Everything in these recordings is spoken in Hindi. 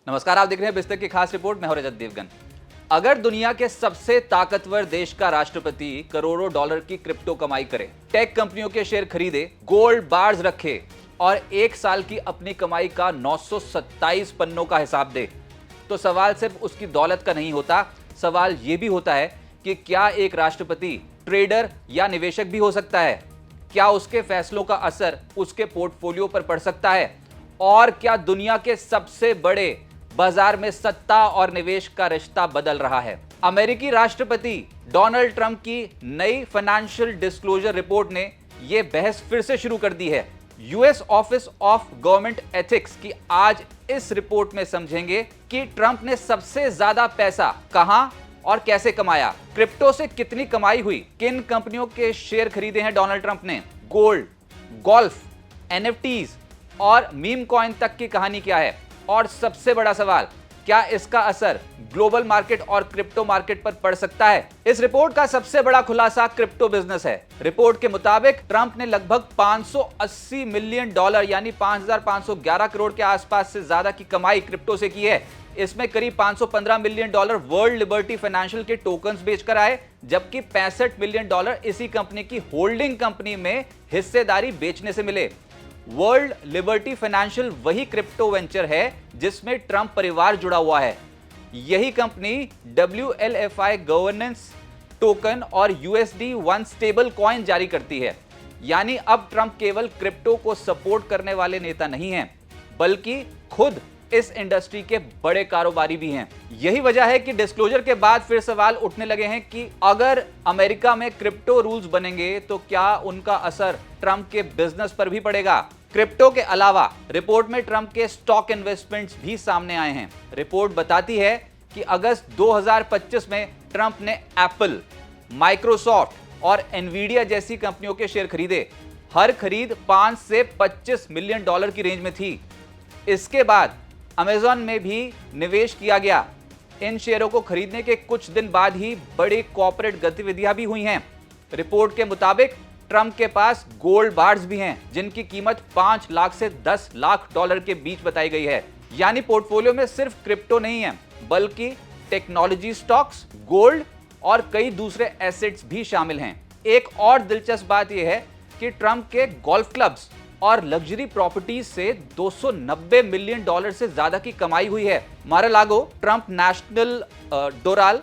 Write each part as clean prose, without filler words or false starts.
नमस्कार, आप देख रहे हैं बिस्तर की खास रिपोर्ट। मैं हूं रजत देवगन। अगर दुनिया के सबसे ताकतवर देश का राष्ट्रपति करोड़ों डॉलर की क्रिप्टो कमाई करे, टेक कंपनियों के शेयर खरीदे, गोल्ड बार्स रखे और एक साल की अपनी कमाई का 927 पन्नों का हिसाब दे, तो सवाल सिर्फ उसकी दौलत का नहीं होता। सवाल यह भी होता है कि क्या एक राष्ट्रपति ट्रेडर या निवेशक भी हो सकता है? क्या उसके फैसलों का असर उसके पोर्टफोलियो पर पड़ सकता है? और क्या दुनिया के सबसे बड़े बाजार में सत्ता और निवेश का रिश्ता बदल रहा है? अमेरिकी राष्ट्रपति डोनाल्ड ट्रंप की नई फाइनेंशियल डिस्क्लोजर रिपोर्ट ने यह बहस फिर से शुरू कर दी है। US office of government ethics की आज इस रिपोर्ट में समझेंगे कि ट्रंप ने सबसे ज्यादा पैसा कहां और कैसे कमाया, क्रिप्टो से कितनी कमाई हुई, किन कंपनियों के शेयर खरीदे हैं डोनाल्ड ट्रंप ने, गोल्ड, गोल्फ, एनएफटीज और मीम कॉइन तक की कहानी क्या है, और सबसे बड़ा सवाल, क्या इसका असर ग्लोबल मार्केट और क्रिप्टो मार्केट पर पड़ सकता है? इस रिपोर्ट का सबसे बड़ा खुलासा क्रिप्टो बिजनेस है। रिपोर्ट के मुताबिक ट्रंप ने लगभग 580 मिलियन डॉलर यानी 5,511 करोड़ के आसपास से ज्यादा की कमाई क्रिप्टो से की है। इसमें करीब 515 million dollar world liberty financial के टोकन्स बेचकर आए, जबकि 65 मिलियन डॉलर इसी कंपनी की होल्डिंग कंपनी में हिस्सेदारी बेचने से मिले। वर्ल्ड लिबर्टी फाइनेंशियल वही क्रिप्टो वेंचर है जिसमें ट्रंप परिवार जुड़ा हुआ है। यही कंपनी WLFI गवर्नेंस टोकन और USD1 स्टेबल कॉइन जारी करती है। यानी अब ट्रंप केवल क्रिप्टो को सपोर्ट करने वाले नेता नहीं हैं, बल्कि खुद इस इंडस्ट्री के बड़े कारोबारी भी हैं। यही वजह है कि डिस्क्लोजर के बाद फिर सवाल उठने लगे हैं कि अगर अमेरिका में क्रिप्टो रूल्स बनेंगे तो क्या उनका असर ट्रंप के बिजनेस पर भी पड़ेगा? क्रिप्टो के अलावा रिपोर्ट में ट्रंप के स्टॉक इन्वेस्टमेंट्स भी सामने आए हैं। रिपोर्ट बताती है कि अगस्त 2025 में ट्रंप ने एप्पल, माइक्रोसॉफ्ट और एनवीडिया जैसी कंपनियों के शेयर खरीदे। हर खरीद 5 से 25 मिलियन डॉलर की रेंज में थी। इसके बाद अमेजॉन में भी निवेश किया गया। इन शेयरों को खरीदने के कुछ दिन बाद ही बड़ी कॉर्पोरेट गतिविधियां भी हुई हैं। रिपोर्ट के मुताबिक ट्रंप के पास गोल्ड बार्स भी हैं, जिनकी कीमत 5 लाख से 10 लाख डॉलर के बीच बताई गई है। यानी पोर्टफोलियो में सिर्फ क्रिप्टो नहीं है, बल्कि टेक्नोलॉजी स्टॉक्स, गोल्ड और कई दूसरे एसेट्स भी शामिल हैं। एक और दिलचस्प बात यह है कि ट्रंप के गोल्फ क्लब्स और लग्जरी प्रॉपर्टीज से 290 मिलियन डॉलर से ज्यादा की कमाई हुई है। मार-आ-लागो, ट्रंप नेशनल डोराल,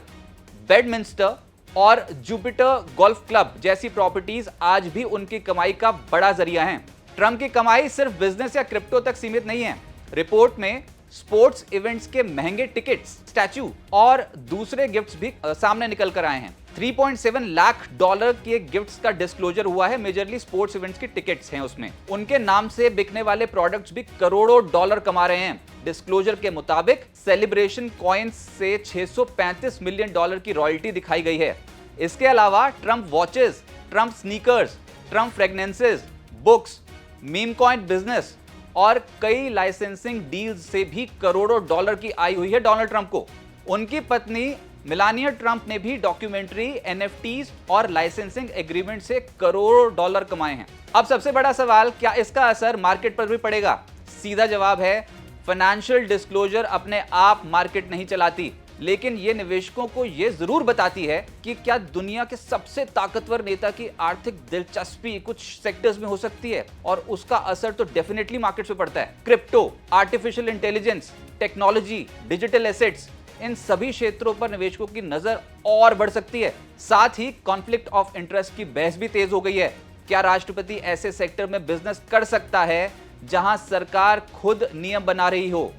बेडमिंस्टर और जुपिटर गोल्फ क्लब जैसी प्रॉपर्टीज आज भी उनकी कमाई का बड़ा जरिया हैं। ट्रंप की कमाई सिर्फ बिजनेस या क्रिप्टो तक सीमित नहीं है। रिपोर्ट में स्पोर्ट्स इवेंट्स के महंगे टिकट्स, स्टैचू और दूसरे गिफ्ट्स भी सामने निकल कर आए हैं। 3.7 लाख डॉलर के गिफ्ट्स का डिस्क्लोजर हुआ है। मेजरली स्पोर्ट्स इवेंट्स की टिकट्स हैं उसमें। उनके नाम से बिकने वाले प्रोडक्ट्स भी करोड़ों डॉलर कमा रहे हैं। डिस्क्लोजर के मुताबिक सेलिब्रेशन कॉइन्स से 635 मिलियन डॉलर की रॉयल्टी दिखाई गई है। इसके अलावा Trump watches, Trump sneakers, Trump fragrances, books, meme coin business और कई लाइसेंसिंग डील्स से भी करोड़ों डॉलर की आई हुई है डोनाल्ड ट्रंप को। उनकी पत्नी मेलानिया ट्रंप ने भी डॉक्यूमेंट्री, एनएफटीज और लाइसेंसिंग एग्रीमेंट से करोड़ों डॉलर कमाए हैं। अब सबसे बड़ा सवाल, क्या इसका असर मार्केट पर भी पड़ेगा? सीधा जवाब है, फाइनेंशियल डिस्क्लोजर अपने आप मार्केट नहीं चलाती, लेकिन यह निवेशकों को यह जरूर बताती है कि क्या दुनिया के सबसे ताकतवर नेता की आर्थिक दिलचस्पी कुछ सेक्टर्स में हो सकती है, और उसका असर तो डेफिनेटली मार्केट पे पड़ता है। Crypto, artificial intelligence, technology, digital assets, इन सभी क्षेत्रों पर निवेशकों की नजर और बढ़ सकती है। साथ ही कॉन्फ्लिक्ट ऑफ इंटरेस्ट की बहस भी तेज हो गई है। क्या राष्ट्रपति ऐसे सेक्टर में बिजनेस कर सकता है जहां सरकार खुद नियम बना रही हो?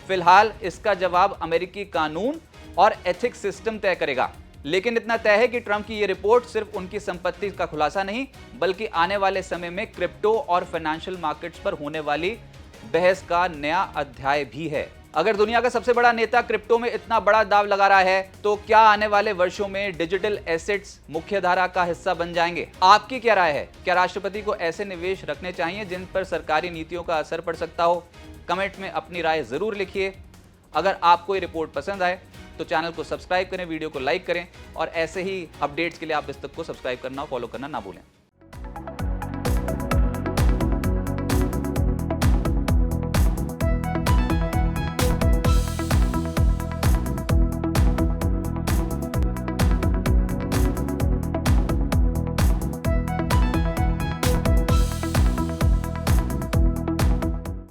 फिलहाल इसका जवाब अमेरिकी कानून और एथिक्स सिस्टम तय करेगा। लेकिन इतना तय है कि ट्रंप की यह रिपोर्ट सिर्फ उनकी संपत्ति का खुलासा नहीं, बल्कि आने वाले समय में क्रिप्टो और फाइनेंशियल मार्केट्स पर होने वाली बहस का नया अध्याय भी है। अगर दुनिया का सबसे बड़ा नेता क्रिप्टो में इतना बड़ा दांव लगा रहा है, तो क्या आने वाले वर्षों में डिजिटल एसेट्स मुख्यधारा का हिस्सा बन जाएंगे? आपकी क्या राय है? क्या राष्ट्रपति को ऐसे निवेश रखने चाहिए जिन पर सरकारी नीतियों का असर पड़ सकता हो? कमेंट में अपनी राय जरूर लिखिए। अगर आपको ये रिपोर्ट पसंद आए तो चैनल को सब्सक्राइब करें, वीडियो को लाइक करें और ऐसे ही अपडेट्स के लिए आप बिस्तर को सब्सक्राइब करना और फॉलो करना ना भूलें।